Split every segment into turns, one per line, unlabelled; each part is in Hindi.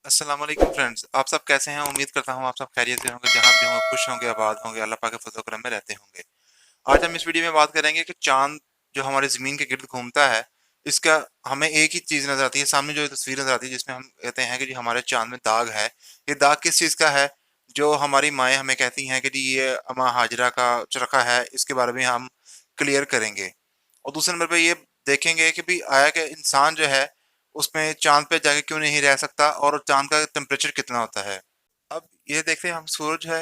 अस्सलाम वालेकुम फ्रेंड्स, आप सब कैसे हैं? उम्मीद करता हूँ आप सब खैरियत से होंगे, जहाँ भी होंगे खुश होंगे, आबाद होंगे, अल्लाह पाक के फज़ल करम में रहते होंगे। आज हम इस वीडियो में बात करेंगे कि चाँद जो हमारी ज़मीन के गिर्द घूमता है, इसका हमें एक ही चीज़ नज़र आती है, सामने जो तस्वीर नज़र आती है जिसमें हम कहते हैं कि जी हमारे चाँद में दाग है। ये दाग किस चीज़ का है? जो हमारी माएँ हमें कहती हैं कि जी ये अम्मा हाजरा का चरखा है, इसके बारे में हम क्लियर करेंगे। और दूसरे नंबर पे ये देखेंगे कि भी आया कि इंसान जो है उसमें चाँद पे जाके क्यों नहीं रह सकता और चाँद का टेम्परेचर कितना होता है। अब ये देखते हैं हम सूरज है,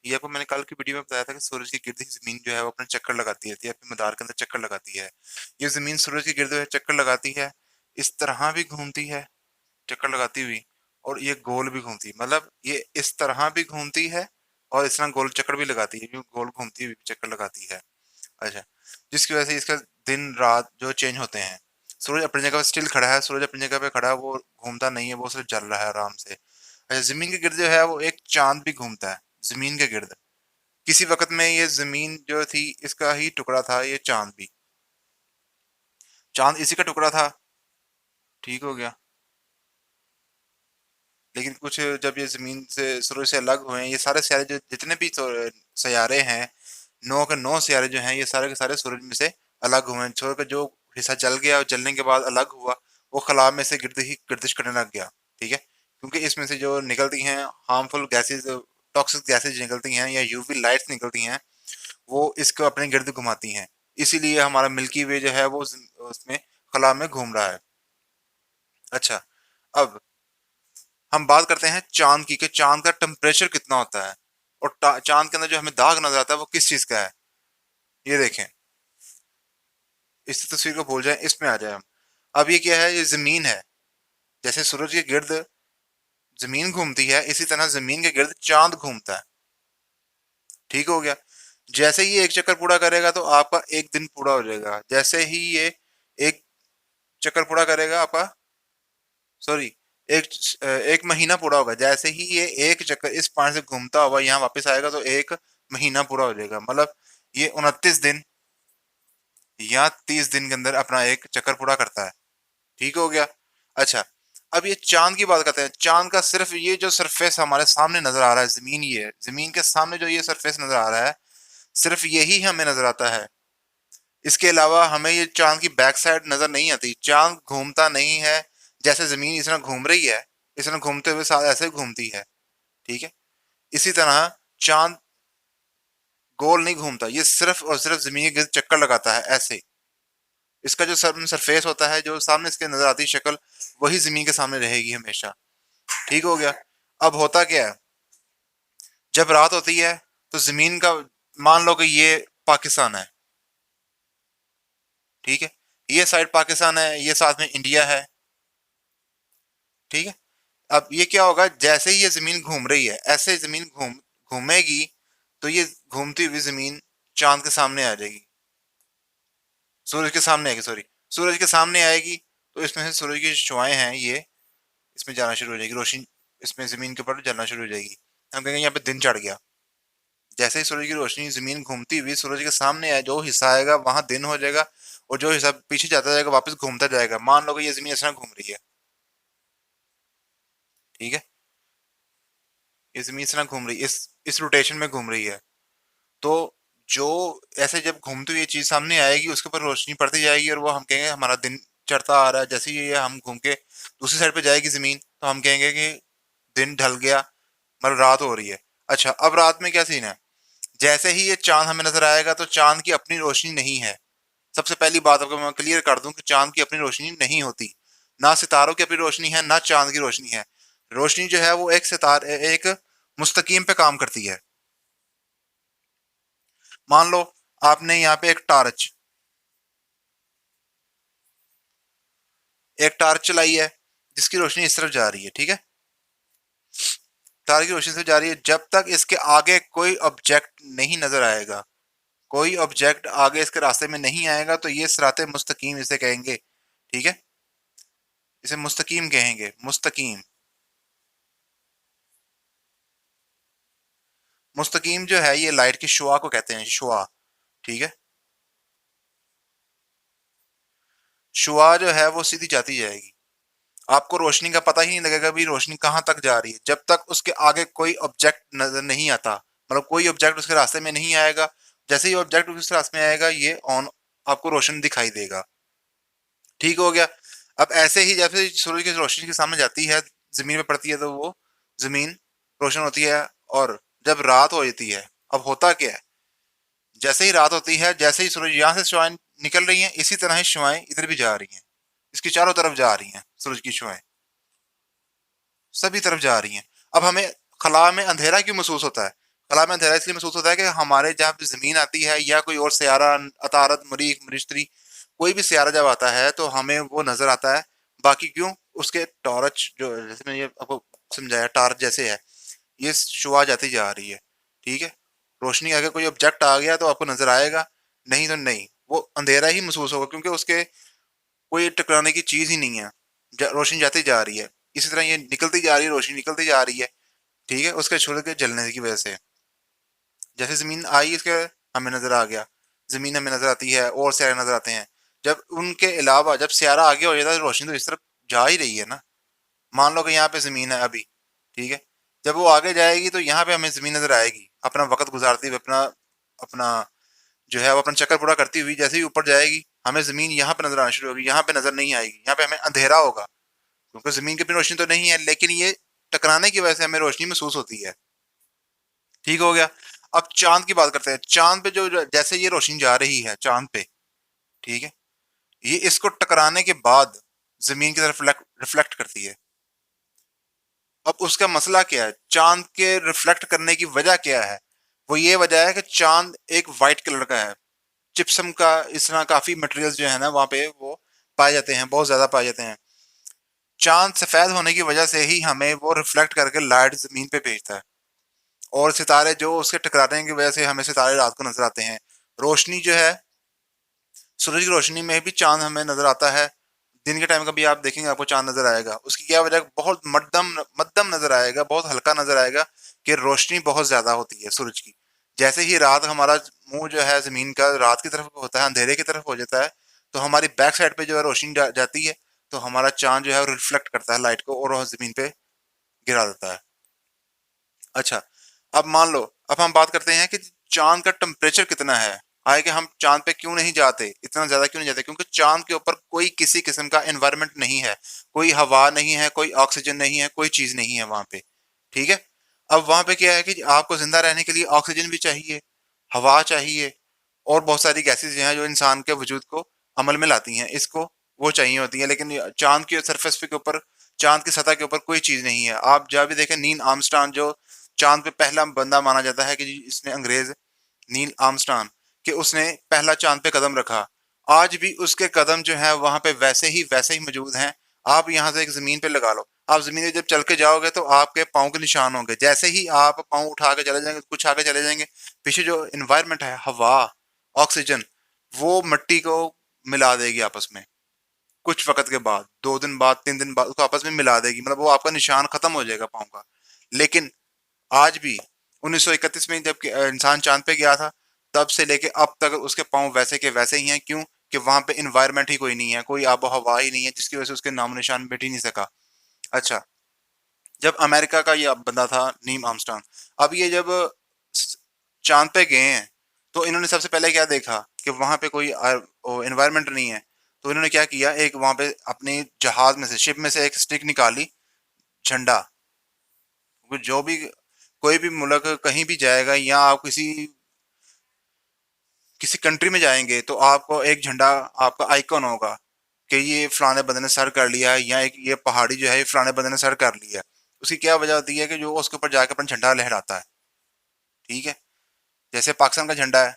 ये आपको मैंने कल की वीडियो में बताया था कि सूरज के गिर्द ही ज़मीन जो है वो अपने चक्कर लगाती रहती है, अपने मदार के अंदर चक्कर लगाती है। ये ज़मीन सूरज के गिर्द जो है चक्कर लगाती है, इस तरह भी घूमती है, चक्कर लगाती हुई, और ये गोल भी घूमती है। मतलब ये इस तरह भी घूमती है और इस तरह गोल चक्कर भी लगाती है, यूँ गोल घूमती हुई भी चक्कर लगाती है। अच्छा, जिसकी वजह से इसका दिन रात जो चेंज होते हैं। सूरज अपनी जगह पे स्टिल खड़ा है, सूरज अपनी जगह पे खड़ा है, वो घूमता नहीं है, वो सिर्फ जल रहा है आराम से। अच्छा, जमीन के गिर्द जो है वो एक चांद भी घूमता है, जमीन के गिर्द। किसी वक्त में ये जमीन जो थी इसका ही टुकड़ा था, ये चांद भी, चांद इसी का टुकड़ा था। ठीक हो गया। लेकिन कुछ जब ये जमीन से सूरज से अलग हुए हैं, ये सारे सियारे जो जितने भी सियारे हैं, 9 के 9 सियारे जो हैं, ये सारे के सारे सूरज में से अलग हुए हैं। सूरज का जो हिस्सा जल गया और जलने के बाद अलग हुआ, वो खला में से गिरद ही गर्दिश करने लग गया। ठीक है, क्योंकि इसमें से जो निकलती हैं हार्मफुल गैसेज, टॉक्सिक गैसेज निकलती हैं या यूवी लाइट्स निकलती हैं, वो इसको अपने गिर्द घुमाती हैं। इसीलिए हमारा मिल्की वे जो है वो उसमें खला में घूम रहा है। अच्छा, अब हम बात करते हैं चांद की, कि चांद का टेम्परेचर कितना होता है, और चांद के अंदर जो हमें दाग नजर आता है वो किस चीज का है। ये देखें, इस तस्वीर को भूल जाएं, इसमें आ जाए हम। अब ये क्या है? ये जमीन है। जैसे सूरज के गिर्द जमीन घूमती है, इसी तरह जमीन के गिर्द चांद घूमता है। ठीक हो गया। जैसे ही ये एक चक्कर पूरा करेगा तो आपका एक दिन पूरा हो जाएगा। जैसे ही ये एक चक्कर पूरा करेगा आपका, सॉरी, एक एक महीना पूरा होगा। जैसे ही ये एक चक्कर इस पॉइंट से घूमता हुआ यहाँ वापस आएगा तो एक महीना पूरा हो जाएगा। मतलब ये 29 दिन या 30 दिन के अंदर अपना एक चक्कर पूरा करता है। ठीक हो गया। अच्छा, अब ये चांद की बात करते हैं। चांद का सिर्फ ये जो सरफेस हमारे सामने नजर आ रहा है, जमीन, ये है जमीन के सामने जो ये सरफेस नजर आ रहा है, सिर्फ यही हमें नजर आता है। इसके अलावा हमें ये चांद की बैक साइड नजर नहीं आती। चांद घूमता नहीं है। जैसे जमीन इस तरह घूम रही है, इस तरह घूमते हुए साथ ऐसे घूमती है। ठीक है, इसी तरह चांद गोल नहीं घूमता, ये सिर्फ और सिर्फ जमीन के गिर्द चक्कर लगाता है ऐसे। इसका जो सरफेस होता है, जो सामने इसके नजर आती शक्ल, वही जमीन के सामने रहेगी हमेशा। ठीक हो गया। अब होता क्या है, जब रात होती है तो जमीन का, मान लो कि ये पाकिस्तान है। ठीक है, ये साइड पाकिस्तान है, ये साथ में इंडिया है। ठीक है, अब ये क्या होगा, जैसे ही ये जमीन घूम रही है, ऐसे जमीन घूमेगी, तो ये घूमती हुई जमीन चांद के सामने आ जाएगी, सूरज के सामने आएगी, सॉरी, सूरज के सामने आएगी। तो इसमें से सूरज की शुआएं हैं, ये इसमें जाना शुरू हो जाएगी, रोशनी इसमें जमीन के ऊपर जलना शुरू हो जाएगी। हम कहेंगे यहाँ पे दिन चढ़ गया। जैसे ही सूरज की रोशनी जमीन घूमती हुई सूरज के सामने आए, जो हिस्सा आएगा वहां दिन हो जाएगा, और जो हिस्सा पीछे जाता जाएगा वापस घूमता जाएगा। मान लो कि ये जमीन इस तरह घूम रही है। ठीक है, ये जमीन इस तरह घूम रही है, इस रोटेशन में घूम रही है। तो जो ऐसे जब घूमती हुई ये चीज सामने आएगी, उसके ऊपर रोशनी पड़ती जाएगी, और वो हम कहेंगे हमारा दिन चढ़ता आ रहा है। जैसे ही ये हम घूम के दूसरी साइड पे जाएगी जमीन, तो हम कहेंगे कि दिन ढल गया, मतलब रात हो रही है। अच्छा, अब रात में क्या सीन है? जैसे ही ये चांद हमें नजर आएगा तो चांद की अपनी रोशनी नहीं है। सबसे पहली बात आपको मैं क्लियर कर दूं कि चांद की अपनी रोशनी नहीं होती। ना सितारों की अपनी रोशनी है, ना चांद की रोशनी है। रोशनी जो है वो एक सितार एक मुस्तकीम पे काम करती है। मान लो आपने यहाँ पे एक टार्च चलाई है, जिसकी रोशनी इस तरफ जा रही है। ठीक है, तार की रोशनी से जा रही है। जब तक इसके आगे कोई ऑब्जेक्ट नहीं नजर आएगा, कोई ऑब्जेक्ट आगे इसके रास्ते में नहीं आएगा, तो ये सिराते मुस्तकीम इसे कहेंगे। ठीक है, इसे मुस्तकीम कहेंगे, मुस्तकीम। मुस्तकीम जो है ये लाइट की शुआ को कहते हैं, शुआ। ठीक है, शुआ जो है वो सीधी जाती जाएगी। आपको रोशनी का पता ही नहीं लगेगा भी रोशनी कहाँ तक जा रही है, जब तक उसके आगे कोई ऑब्जेक्ट नजर नहीं आता, मतलब कोई ऑब्जेक्ट उसके रास्ते में नहीं आएगा। जैसे ही ऑब्जेक्ट उसके रास्ते में आएगा ये ऑन, आपको रोशन दिखाई देगा। ठीक हो गया। अब ऐसे ही जैसे सूरज की रोशनी के सामने जाती है, जमीन पे पड़ती है, तो वो जमीन रोशन होती है। और जब रात हो जाती है, अब होता क्या है, जैसे ही रात होती है, जैसे ही सूरज यहाँ से शुआएं निकल रही हैं, इसी तरह ही शुआएं इधर भी जा रही हैं, इसकी चारों तरफ जा रही हैं सूरज की शुआएं, सभी तरफ जा रही हैं। अब हमें खला में अंधेरा क्यों महसूस होता है? खला में अंधेरा इसलिए महसूस होता है कि हमारे जहाँ पे जमीन आती है या कोई और सियारा, अतारत, मरीख, मरिश्तरी, कोई भी सियारा जब आता है तो हमें वो नजर आता है। बाकी क्यों? उसके टॉर्च, जो जैसे मैंने ये आपको समझाया टार्च जैसे है, ये शुआ जाती जा रही है। ठीक है। रोशनी अगर कोई ऑब्जेक्ट आ गया तो आपको नजर आएगा, नहीं तो नहीं, वो अंधेरा ही महसूस होगा, क्योंकि उसके कोई टकराने की चीज ही नहीं है। रोशनी जाती जा रही है, इसी तरह ये निकलती जा रही है, रोशनी निकलती जा रही है। ठीक है, उसके छोड़ के जलने की वजह से जैसे जमीन आई, इसके हमें नजर आ गया, जमीन हमें नजर आती है और सियारे नजर आते हैं। जब उनके अलावा जब सियारा आगे हो जाता है, रोशनी तो इस तरफ जा ही रही है ना। मान लो कि यहाँ पे जमीन है अभी, ठीक है, जब वो आगे जाएगी तो यहाँ पे हमें जमीन नजर आएगी, अपना वक्त गुजारती हुई, अपना अपना जो है वो अपना चक्कर पूरा करती हुई। जैसे ही ऊपर जाएगी, हमें जमीन यहाँ पे नजर आना शुरू होगी, यहाँ पे नजर नहीं आएगी, यहाँ पे हमें अंधेरा होगा, क्योंकि जमीन के भी रोशनी तो नहीं है, लेकिन ये टकराने की वजह से हमें रोशनी महसूस होती है। ठीक हो गया। अब चांद की बात करते हैं। चांद पे जो जैसे ये रोशनी जा रही है चांद पे, ठीक है, ये इसको टकराने के बाद जमीन की तरफ रिफ्लेक्ट करती है। अब उसका मसला क्या है, चांद के रिफ्लेक्ट करने की वजह क्या है? वो ये वजह है कि चांद एक वाइट कलर का है, जिप्सम का, इस तरह काफी मटेरियल्स जो है ना वहाँ पे वो पाए जाते हैं, बहुत ज्यादा पाए जाते हैं। चांद सफेद होने की वजह से ही हमें वो रिफ्लेक्ट करके लाइट जमीन पे भेजता है। और सितारे जो उसके टकराने की वजह से हमें सितारे रात को नजर आते हैं। रोशनी जो है, सूरज की रोशनी में भी चांद हमें नजर आता है। दिन के टाइम का भी आप देखेंगे आपको चांद नजर आएगा। उसकी क्या वजह? बहुत मध्यम मध्यम नजर आएगा, बहुत हल्का नजर आएगा, कि रोशनी बहुत ज्यादा होती है सूरज की। जैसे ही रात, हमारा मुंह जो है जमीन का रात की तरफ होता है, अंधेरे की तरफ हो जाता है, तो हमारी बैक साइड पे जो है रोशनी जाती है, तो हमारा चांद जो है रिफ्लेक्ट करता है लाइट को और वो जमीन पे गिरा देता है। अच्छा, अब मान लो, अब हम बात करते हैं कि चांद का टेम्परेचर कितना है। आए कि हम चांद पे क्यों नहीं जाते, इतना ज्यादा क्यों नहीं जाते? क्योंकि चांद के ऊपर कोई किसी किस्म का एनवायरनमेंट नहीं है, कोई हवा नहीं है, कोई ऑक्सीजन नहीं है, कोई चीज नहीं है वहां पे। ठीक है। अब वहां पे क्या है कि आपको जिंदा रहने के लिए ऑक्सीजन भी चाहिए, हवा चाहिए, और बहुत सारी गैसेज हैं जो इंसान के वजूद को अमल में लाती हैं, इसको वो चाहिए होती है। लेकिन चांद के सरफेस पे के ऊपर, चांद की सतह के ऊपर कोई चीज नहीं है। आप जब भी देखें, नील आर्मस्ट्रांग जो चांद पे पहला बंदा माना जाता है कि इसने, अंग्रेज नील आर्मस्ट्रांग, कि उसने पहला चांद पे कदम रखा, आज भी उसके कदम जो है वहां पे वैसे ही मौजूद हैं। आप यहाँ से एक जमीन पे लगा लो, आप जमीन पे जब चल के जाओगे तो आपके पाँव के निशान होंगे। जैसे ही आप पाँव उठा के चले जाएंगे, कुछ आगे चले जाएंगे, पीछे जो इन्वायरमेंट है, हवा, ऑक्सीजन, वो मिट्टी को मिला देगी आपस में। कुछ वक्त के बाद, 2 दिन बाद, 3 दिन बाद उसको आपस में मिला देगी, मतलब वो आपका निशान खत्म हो जाएगा पाँव का। लेकिन आज भी 1931 में जब इंसान चांद पे गया था, तब से लेके अब तक उसके पाँव वैसे के वैसे ही हैं। क्यों? कि वहां पे इन्वायरमेंट ही कोई नहीं है, कोई आबो हवा ही नहीं है, जिसकी वजह से उसके नामो निशान मिट ही नहीं सका। अच्छा, जब अमेरिका का ये बंदा था नीम आर्मस्ट्रांग, अब ये जब चांद पे गए हैं, तो इन्होंने सबसे पहले क्या देखा कि वहां पे कोई एनवायरनमेंट नहीं है। तो इन्होंने क्या किया, एक वहां पे अपनी जहाज में से, शिप में से एक स्टिक निकाली, झंडा। क्योंकि जो भी, कोई भी मुल्क कहीं भी जाएगा, या आप किसी किसी कंट्री में जाएंगे, तो आपको एक झंडा, आपका आइकॉन होगा कि ये फलाने बंदे ने सर कर लिया है, या एक ये पहाड़ी जो है ये फलाने बंदे ने सर कर लिया है। उसकी क्या वजह होती है कि जो उसके ऊपर जाकर अपना झंडा लहराता है। ठीक है। जैसे पाकिस्तान का झंडा है,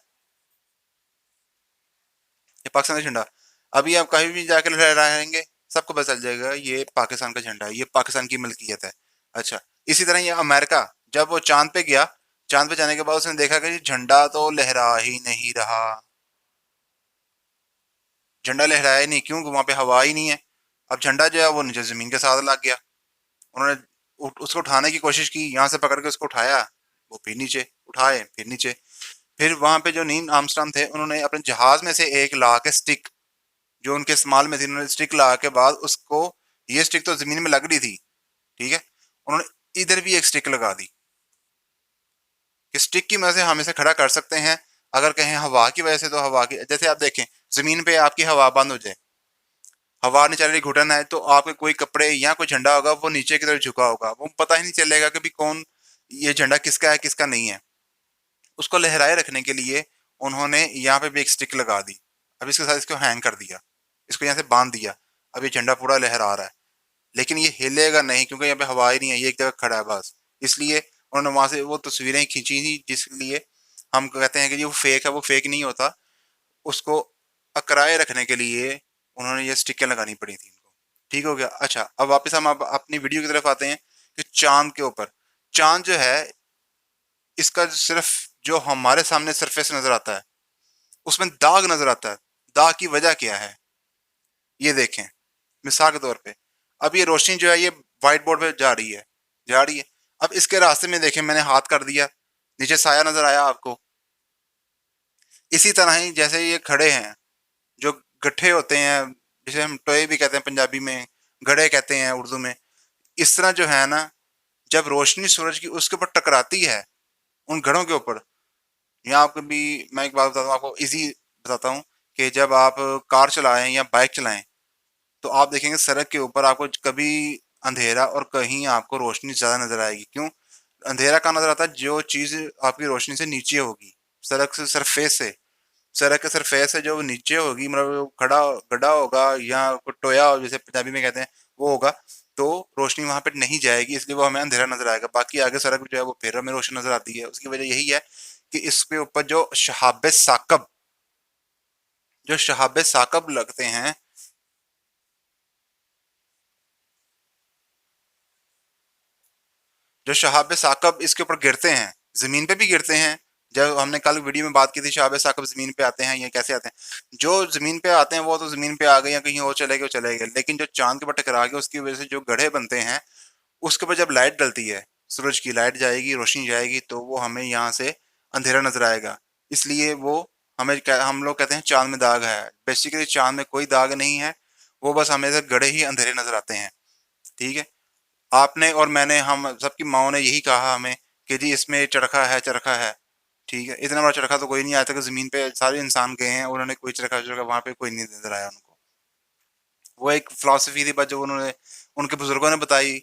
ये पाकिस्तान का झंडा, अभी आप कहीं भी जाकर लहराएंगे, सबको पता चल जाएगा ये पाकिस्तान का झंडा है, ये पाकिस्तान की मलकियत है। अच्छा, इसी तरह ये अमेरिका, जब वो चांद पे गया, चांद पे जाने के बाद उसने देखा कि झंडा तो लहरा ही नहीं रहा, झंडा लहराया ही नहीं। क्यों? वहां पे हवा ही नहीं है। अब झंडा जो है वो नीचे जमीन के साथ लग गया। उन्होंने उसको उठाने की कोशिश की, यहाँ से पकड़ के उसको उठाया, वो फिर नीचे, उठाए फिर नीचे। फिर वहां पे जो नील आर्मस्ट्रांग थे, उन्होंने अपने जहाज में से एक ला के स्टिक, जो उनके इस्तेमाल में थी, उन्होंने स्टिक ला के बाद उसको ये स्टिक तो जमीन में लग रही थी, ठीक है, उन्होंने इधर भी एक स्टिक लगा दी कि स्टिक की मदद से हम इसे खड़ा कर सकते हैं। अगर कहें हवा की वजह से, तो हवा की, जैसे आप देखें जमीन पे आपकी हवा बंद हो जाए, हवा नहीं चल रही, घुटन है, तो आपके कोई कपड़े या कोई झंडा होगा वो नीचे की तरफ झुका होगा, वो पता ही नहीं चलेगा कि भी कौन, ये झंडा किसका है किसका नहीं है। उसको लहराए रखने के लिए उन्होंने यहाँ पे भी एक स्टिक लगा दी। अब इसके साथ इसको हैंग कर दिया, इसको यहाँ से बांध दिया। अब ये झंडा पूरा लहरा रहा है, लेकिन ये हिलेगा नहीं क्योंकि यहाँ पे हवा ही नहीं है, ये एक जगह खड़ा है बस। इसलिए उन्होंने वहां से वो तस्वीरें खींची थी, जिसलिए हम कहते हैं कि ये वो फेक है, वो फेक नहीं होता। उसको अकराए रखने के लिए उन्होंने ये स्टिकें लगानी पड़ी थी इनको। ठीक हो गया। अच्छा, अब वापस हम अब अपनी वीडियो की तरफ आते हैं कि चांद के ऊपर, चांद जो है इसका सिर्फ जो हमारे सामने सरफेस नजर आता है उसमें दाग नजर आता है। दाग की वजह क्या है, ये देखें मिसाल के तौर पे, अब ये रोशनी जो है ये व्हाइट बोर्ड पे जा रही है, जा रही है। अब इसके रास्ते में देखें मैंने हाथ कर दिया, नीचे साया नजर आया आपको। इसी तरह ही जैसे ये खड़े हैं, जो गड्ढे होते हैं, जिसे हम टोए भी कहते हैं पंजाबी में, गड्ढे कहते हैं उर्दू में। इस तरह जो है ना, जब रोशनी सूरज की उसके ऊपर टकराती है, उन घड़ों के ऊपर, यहाँ आपको भी मैं एक बात बताता हूँ, आपको इजी बताता हूँ कि जब आप कार चलाएं या बाइक चलाएं, तो आप देखेंगे सड़क के ऊपर आपको कभी अंधेरा और कहीं आपको रोशनी ज्यादा नजर आएगी। क्यों अंधेरा कहाँ नजर आता है, जो चीज आपकी रोशनी से नीचे होगी, सड़क से सरफेस से, सड़क के सरफेस से जो नीचे होगी, मतलब वो खड़ा गड्ढा होगा या कोई टोया जैसे पंजाबी में कहते हैं वो होगा, तो रोशनी वहां पे नहीं जाएगी, इसलिए वो हमें अंधेरा नजर आएगा। बाकी आगे सड़क जो है वो फिर हमें रोशनी नजर आती है। उसकी वजह यही है कि इसके ऊपर जो शहाब साकब, जो शहाब साकब लगते हैं, जो शहाब साकब इसके ऊपर गिरते हैं, जमीन पे भी गिरते हैं। जब हमने कल वीडियो में बात की थी शहाब साकब जमीन पे आते हैं या कैसे आते हैं, जो जमीन पे आते हैं वो तो जमीन पे आ गए या कहीं और चले गए, चले गए, लेकिन जो चांद के ऊपर टकरा गए उसकी वजह से जो गड्ढे बनते हैं, उसके ऊपर जब लाइट डलती है, सूरज की लाइट जाएगी, रोशनी जाएगी, तो वो हमें यहाँ से अंधेरा नजर आएगा। इसलिए वो हमें हम लोग कहते हैं चांद में दाग है। बेसिकली चांद में कोई दाग नहीं है, वो बस हमें से गड्ढे ही अंधेरे नजर आते हैं। ठीक है। आपने और मैंने, हम सबकी माओ ने यही कहा हमें कि जी इसमें चरखा है, चरखा है। ठीक है, इतना बड़ा चरखा तो कोई नहीं आया था कि जमीन पे सारे इंसान गए हैं, उन्होंने कोई चरखा चरखा वहां पे कोई नहीं नजर आया उनको। वो एक फिलॉसफी थी बस जो उन्होंने, उनके बुजुर्गों ने बताई,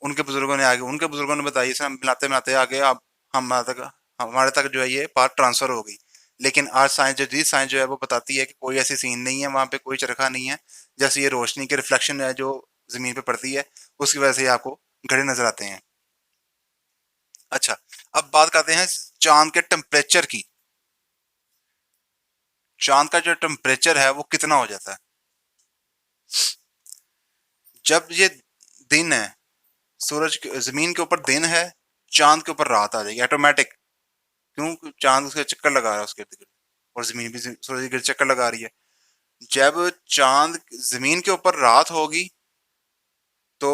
उनके बुजुर्गों ने आगे उनके बुजुर्गों ने बताई, इसे हम मिलाते मिलाते आगे अब हमारे तक जो है ये बात ट्रांसफर हो गई। लेकिन आज साइंस, जदीद साइंस जो है वो बताती है कि कोई ऐसी सीन नहीं है, वहां पे कोई चरखा नहीं है। जैसे ये रोशनी के रिफ्लेक्शन है जो जमीन पे पड़ती है, उसकी वजह से आपको घड़े नजर आते हैं। अच्छा, अब बात करते हैं चांद के टेम्परेचर की। चांद का जो टेम्परेचर है वो कितना हो जाता है जब ये दिन है, जमीन के ऊपर दिन है, चांद के ऊपर रात आ जाएगी ऑटोमेटिक। क्यों, चांद उसके चक्कर लगा रहा है उसके इर्द गिर्द, और जमीन भी सूरज के गिर्द चक्कर लगा रही है। जब चांद जमीन के ऊपर रात होगी, तो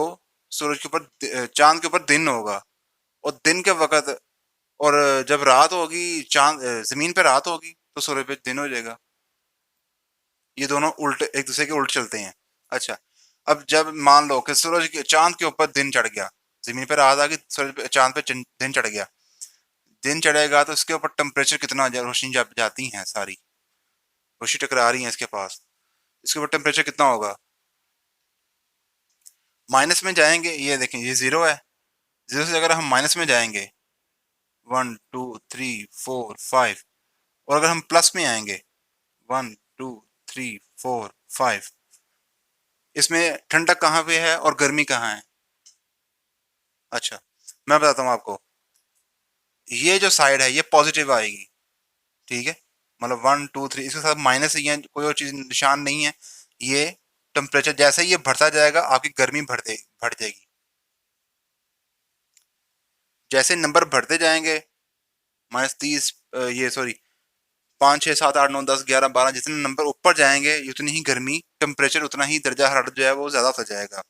सूरज के ऊपर चांद के ऊपर दिन होगा। और दिन के वक्त, और जब रात होगी, चांद जमीन पे रात होगी, तो सूरज पे दिन हो जाएगा। ये दोनों उल्टे, एक दूसरे के उल्ट चलते हैं। अच्छा, अब जब मान लो कि चांद के ऊपर दिन चढ़ गया, जमीन पे रात आ गई, सूरज पे चांद पे दिन चढ़ गया, दिन चढ़ेगा तो इसके ऊपर टेम्परेचर कितना रोशनी जब जाती है सारी, रोशनी टकरा रही है इसके पास, इसके ऊपर टेम्परेचर कितना होगा, माइनस में जाएंगे। ये देखें ये जीरो है, जीरो से अगर हम माइनस में जाएंगे, 1 2 3 4 5, और अगर हम प्लस में आएंगे, 1 2 3 4 5, इसमें ठंडक कहाँ पे है और गर्मी कहाँ है। अच्छा, मैं बताता हूँ आपको, ये जो साइड है ये पॉजिटिव आएगी। ठीक है, मतलब 1 2 3, इसके साथ माइनस ही है, कोई और चीज निशान नहीं है। ये टेम्परेचर जैसे ही ये बढ़ता जाएगा आपकी गर्मी बढ़ जाएगी। जैसे नंबर बढ़ते जाएंगे, -30, ये सॉरी, 5 6 7 8 9 10 11 12, जितने नंबर ऊपर जाएंगे उतनी ही गर्मी, टेम्परेचर उतना ही दर्जा हरारत जो है वो ज्यादा होता जाएगा।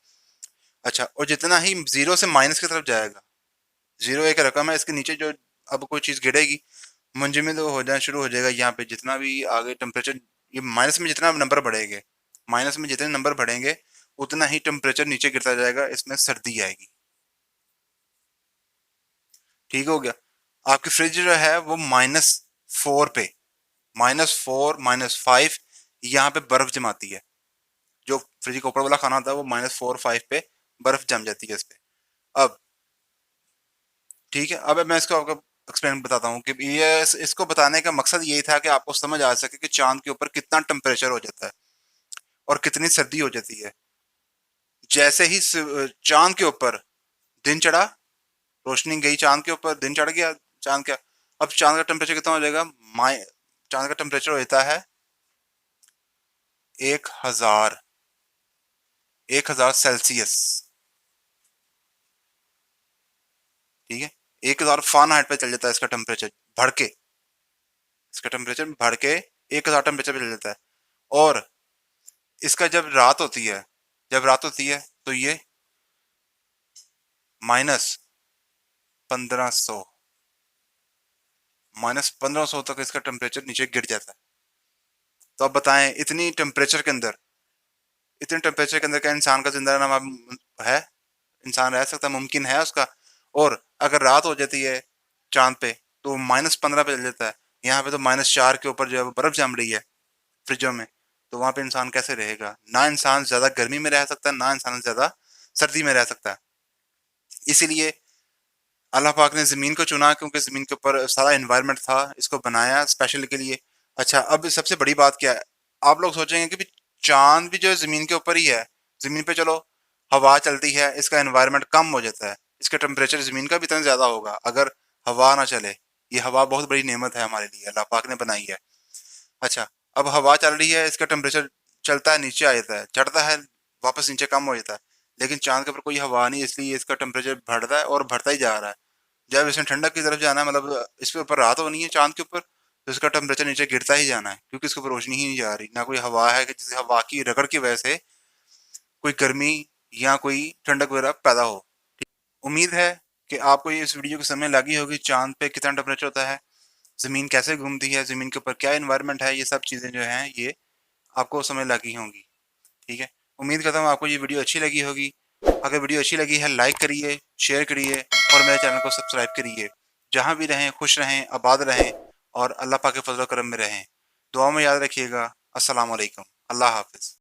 अच्छा, और जितना ही जीरो से माइनस की तरफ जाएगा, जीरो एक रकम है, इसके नीचे जो अब कोई चीज गिरेगी, मुंजमद हो जाना शुरू हो जाएगा। यहाँ पे जितना भी आगे टेम्परेचर, ये माइनस में जितना नंबर बढ़ेंगे, माइनस में जितने नंबर बढ़ेंगे उतना ही टेम्परेचर नीचे गिरता जाएगा, इसमें सर्दी आएगी। ठीक हो गया। आपकी फ्रिज जो है वो -4 पे, -4 -5 यहाँ पे बर्फ जमाती है। जो फ्रिज के ऊपर वाला खाना होता है वो -4 5 पे बर्फ जम जाती है इस पे। अब ठीक है, अब मैं इसको आपको एक्सप्लेन बताता हूँ कि ये इसको बताने का मकसद यही था कि आपको समझ आ सके कि चांद के ऊपर कितना टेम्परेचर हो जाता है और कितनी सर्दी हो जाती है। जैसे ही चांद के ऊपर दिन चढ़ा, रोशनी गई चांद के ऊपर, दिन चढ़ गया चांद का, अब चांद का टेम्परेचर कितना हो जाएगा? चांद का टेम्परेचर हो जाता है 1000 1000 सेल्सियस। ठीक है, 1000 फ़ारेनहाइट पे चल जाता है इसका टेम्परेचर बढ़ के, इसका टेम्परेचर बढ़ के 1000 टेम्परेचर पे चल जाता है। और इसका जब रात होती है, तो ये -1500 -1500 तक इसका टेम्परेचर नीचे गिर जाता है। तो अब बताएं, इतने टेम्परेचर के अंदर क्या इंसान का जिंदा रहना है? इंसान रह सकता है? मुमकिन है उसका? और अगर रात हो जाती है चांद पे तो -15 पे चल जाता है। यहाँ पे तो -4 के ऊपर जो है वो बर्फ जम रही है फ्रिजों में, तो वहां पे इंसान कैसे रहेगा? ना इंसान ज्यादा गर्मी में रह सकता है, ना इंसान ज्यादा सर्दी में रह सकता है। इसीलिए अल्लाह पाक ने ज़मीन को चुना, क्योंकि ज़मीन के ऊपर सारा इन्वायरमेंट था, इसको बनाया स्पेशल के लिए। अच्छा, अब सबसे बड़ी बात क्या है? आप लोग सोचेंगे कि भी चांद भी जो है ज़मीन के ऊपर ही है। ज़मीन पे चलो हवा चलती है, इसका इन्वायरमेंट कम हो जाता है, इसका टेम्परेचर ज़मीन का भी इतना ज़्यादा होगा अगर हवा ना चले। ये हवा बहुत बड़ी नेमत है हमारे लिए, अल्लाह पाक ने बनाई है। अच्छा, अब हवा चल रही है, इसका टेम्परेचर चलता है, नीचे आ जाता है, चढ़ता है, वापस नीचे कम हो जाता है। लेकिन चांद के ऊपर कोई हवा नहीं, इसलिए इसका टेम्परेचर बढ़ता है और बढ़ता ही जा रहा है। जब इसने ठंडक की तरफ जाना है, मतलब इसके ऊपर रात होनी है चांद के ऊपर, तो इसका टेम्परेचर नीचे गिरता ही जाना है, क्योंकि इसके ऊपर रोशनी ही नहीं जा रही, ना कोई हवा है कि जिस हवा की रगड़ की वजह से कोई गर्मी या कोई ठंडक वगैरह पैदा हो। उम्मीद है कि आपको ये इस वीडियो की समझ लगी होगी, चांद पे कितना टेम्परेचर होता है, ज़मीन कैसे घूमती है, ज़मीन के ऊपर क्या इन्वायरमेंट है, ये सब चीज़ें जो हैं ये आपको समझ लगी होंगी। ठीक है, उम्मीद करता हूँ आपको ये वीडियो अच्छी लगी होगी। अगर वीडियो अच्छी लगी है, लाइक करिए, शेयर करिए और मेरे चैनल को सब्सक्राइब करिए। जहाँ भी रहें खुश रहें, आबाद रहें और अल्लाह पाक के फजल करम में रहें। दुआ में याद रखिएगा। अस्सलाम वालेकुम। अल्लाह हाफ़िज़।